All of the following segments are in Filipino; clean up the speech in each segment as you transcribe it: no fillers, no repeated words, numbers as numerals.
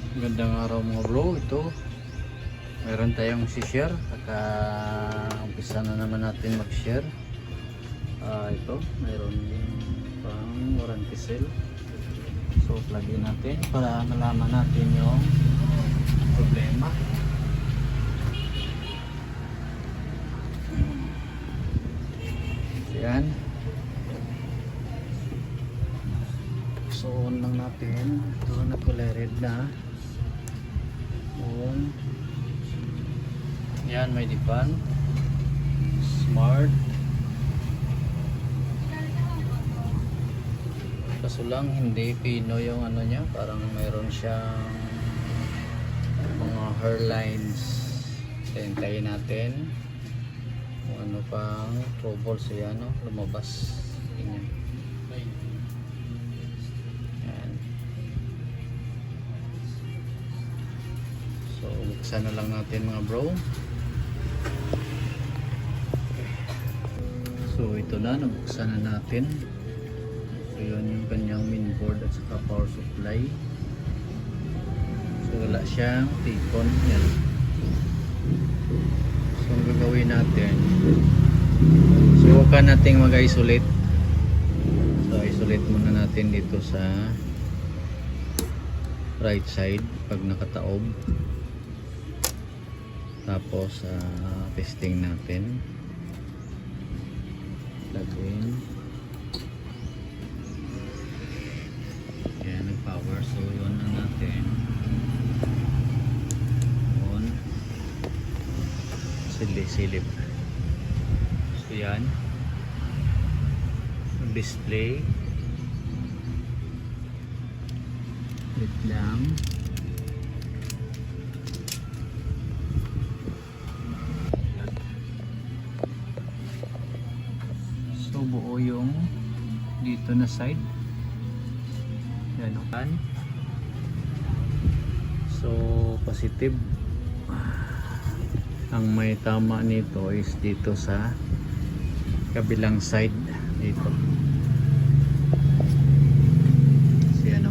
Magandang araw mga bro. Ito mayroon tayong share at umpisa na naman natin mag-share. Ito mayroon pang warranty sale, so plug-in natin para malaman natin yung problema. Yan, so on lang natin. Ito nag-kulay red na on. Yan, may dipan smart, kaso lang hindi pino yung ano niya, parang mayroon siyang mga hairlines. Hintayin natin kung ano pang trouble siya, no? Lumabas yan. Yan. So buksan na lang natin mga bro. So ito na, nabuksan na natin. So yun yung kanyang mainboard at saka power supply. So wala siyang tikon. Yan. So ang gagawin natin, subukan natin mag-isolate. So isolate muna natin dito sa right side pag nakataob. Tapos testing natin. Plug in. Yan, nag-power. So yun na natin. On. Silip. So yan. Display. Wait lang. So buo yung dito na side. Yan, okay. So positive. Ang may tama nito is dito sa kabilang side dito. So ano,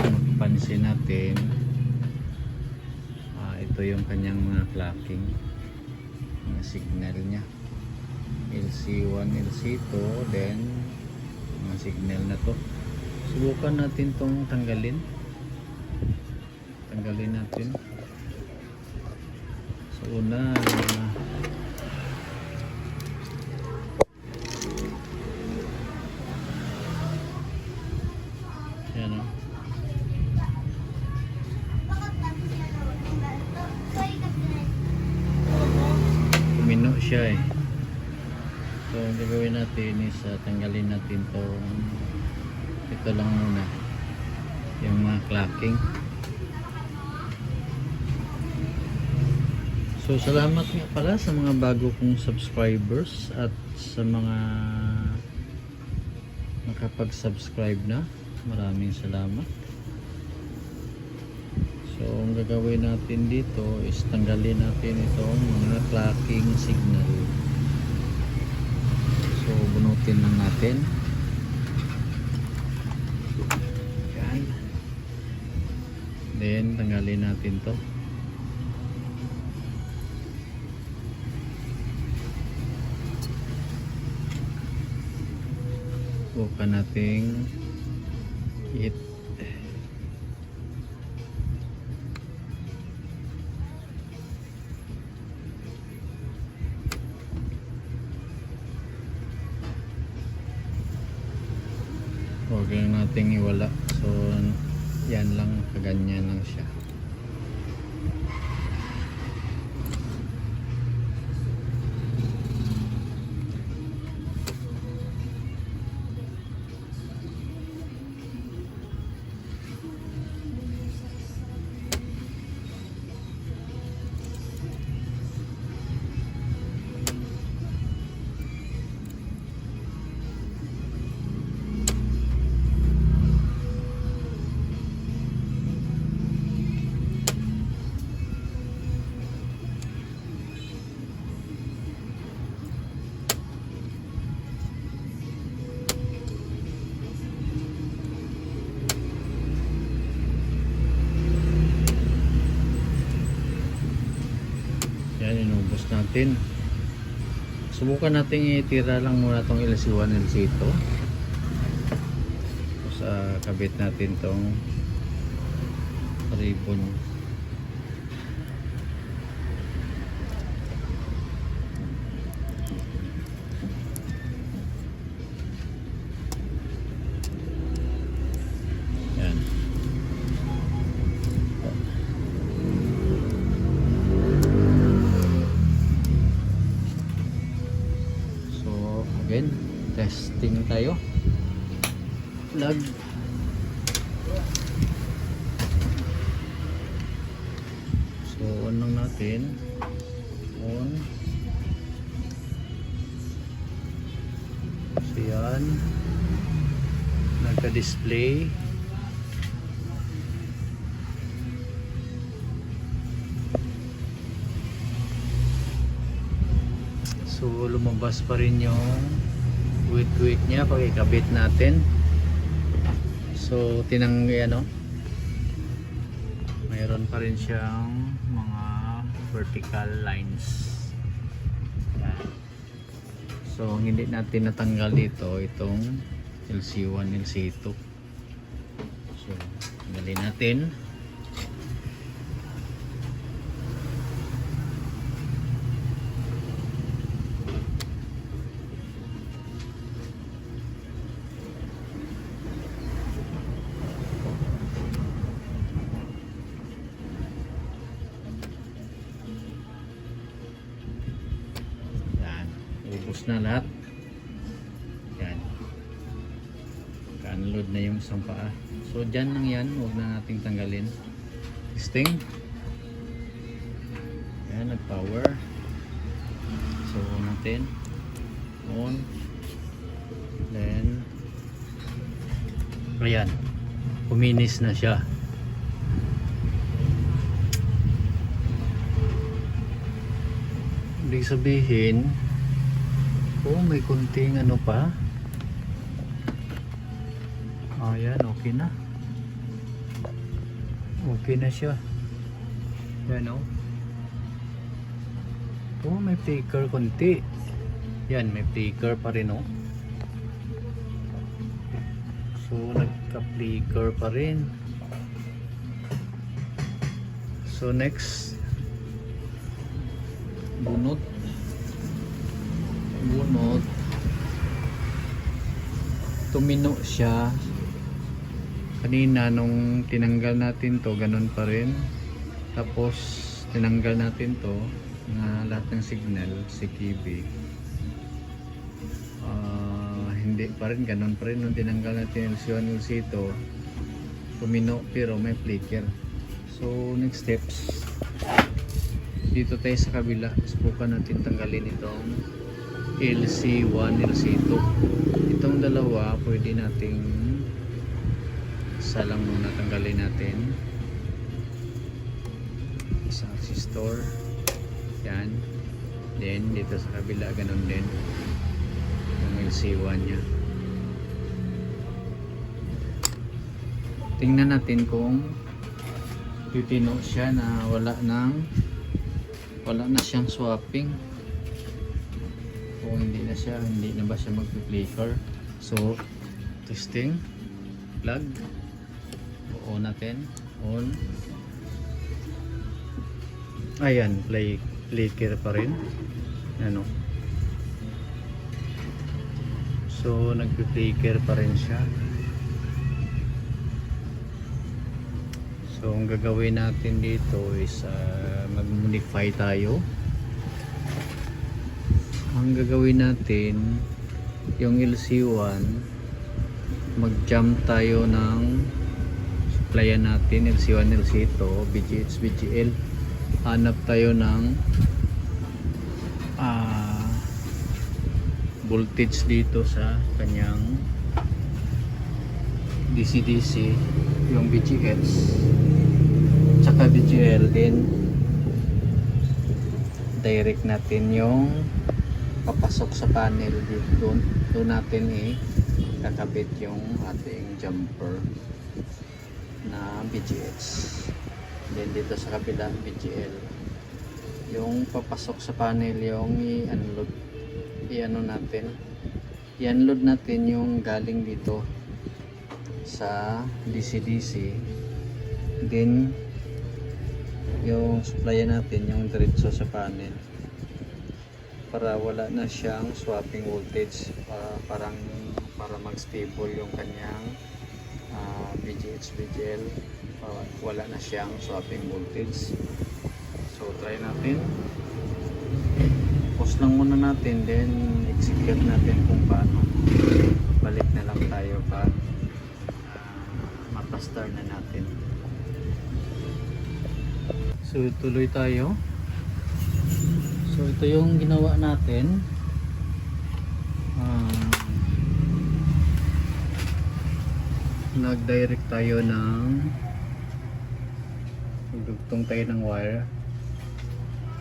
magpansin natin, ito yung kanyang mga clocking, mga signal nya. LC1, LC2, then mga signal na to. Subukan natin tong tanggalin natin. So una, yan o, kumino siya eh. So ang gagawin natin is tanggalin natin to. Ito lang muna yung mga clocking. So salamat nga pala sa mga bago kong subscribers at sa mga nakapag-subscribe na. Maraming salamat. So ang gagawin natin dito is tanggalin natin itong mga clocking signal. So bunutin lang natin. Yan. Then tanggalin natin to. Bukan nating hit. Huwag lang nating iwala. So yan lang, kaganyan lang siya. inubos natin. Subukan natin itira lang muna tong LC1 LC2. Tapos kabit natin tong ribbon. Yan. So again, testing tayo. Plug. So on lang natin. On. So yan. Nagka-display. So lumabas pa rin yung weight niya pag ikabit natin. So tinanggi ano, mayroon pa rin siyang mga vertical lines. Yan. So ang hindi natin natanggal dito itong LC1 LC2. So tanggalin natin. Ubus na lahat. Yan. Ka-unload na yung isang paa. So dyan lang yan. Huwag na nating tanggalin. Testing. Yan. Nag-power. So natin. On. Then ayan. Puminis na siya. Ibig sabihin, oh, may kunting ano pa. Ayan, okay na. Okay na siya. Yan o. Oh, may flicker kunti. Yan, may flicker pa rin o. So, nagka-flicker pa rin. So, next. Bunot. Tumino siya kanina nung tinanggal natin to, ganun pa rin. Tapos tinanggal natin to na lahat ng signal CKB, hindi pa rin, ganun pa rin nung tinanggal natin LC1 LC2, tumino pero may flicker. So next steps, dito tayo sa kabila, subukan natin tanggalin itong LC1 LC2. Itong dalawa pwede nating isa lang muna tanggalin natin. Isang resistor. Yan. Then dito sa kabila ganun din yung LC1 nya. Tingnan natin kung titino siya na wala na siyang swapping. Kung hindi na ba siya mag-flicker. So testing, plug, on natin, on. Ayan, flicker pa rin. Ano, so nag-flicker pa rin siya. So ang gagawin natin dito is mag-modify tayo. Ang gagawin natin, yung LC1, mag-jump tayo ng supplyan natin, LC1, LC2, BGH, BGL. Hanap tayo ng voltage dito sa kanyang DC-DC, yung BGH tsaka BGL. Din direct natin yung papasok sa panel dito. Doon natin kakabit yung ating jumper na BGH. Then dito sa kabila BGL. yung papasok sa panel, yung i-unload, i-unload natin yung galing dito sa DC-DC, then yung supply natin yung diretso sa panel para wala na siyang swapping voltage, para mag-stable yung kanyang VGH, VGL, wala na siyang swapping voltage. So try natin, pause lang muna natin, then execute natin kung paano. Balik na lang tayo pag mapastar na natin. So tuloy tayo. So ito yung ginawa natin. Nag-direct tayo ng dugtong tayo ng wire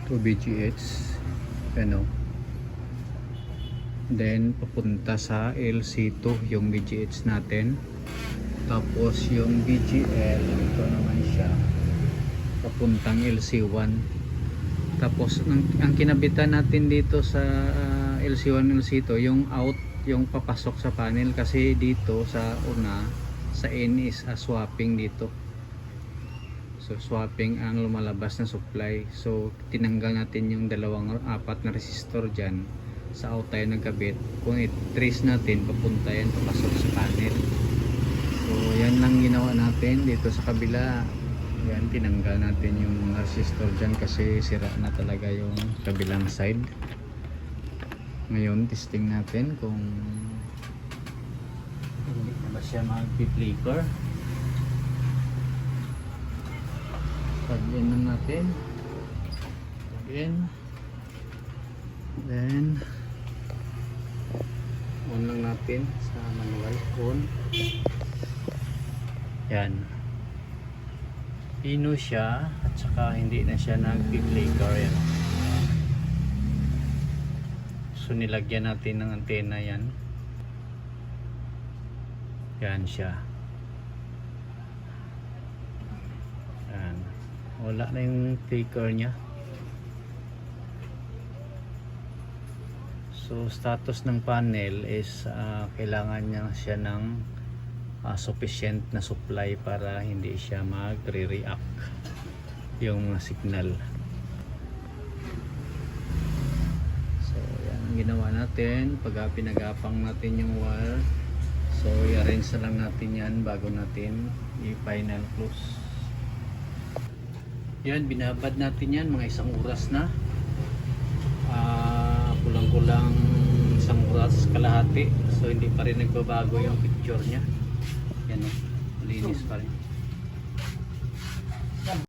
to VGH, ano, then papunta sa LC2 yung VGH natin, tapos yung VGL ito naman siya papuntang LC1. Tapos ang kinabitan natin dito sa LC1, LC2 yung out, yung papasok sa panel, kasi dito sa una sa N is swapping dito. So swapping ang lumalabas na supply. So tinanggal natin yung apat na resistor dyan. Sa out tayo nagkabit. Kung i-trace natin, papunta yan, papasok sa panel. So yan lang ginawa natin dito sa kabila. Yan, tinanggal natin yung mga resistor dyan kasi sira na talaga yung kabilang side. Ngayon testing natin kung hindi na ba siya mag-flicker. Plug in lang natin. Plug in. Then on lang natin sa manual. On. Yan. Pino siya at saka hindi na siya nag-flicker. Yan. So nilagyan natin ng antena yan. Yan siya. Yan. Wala na yung flicker niya. So status ng panel is kailangan niya siya ng sufficient na supply para hindi siya magre-react yung mga signal. So yan ang ginawa natin pag pinagapang natin yung wire. So i-arrange na lang natin yan bago natin i-final close. Yan, binabad natin yan mga 1 oras na. Kulang-kulang 1 oras kalahati. So hindi pa rin nagbabago yung picture nya. Yan o, linis pa rin.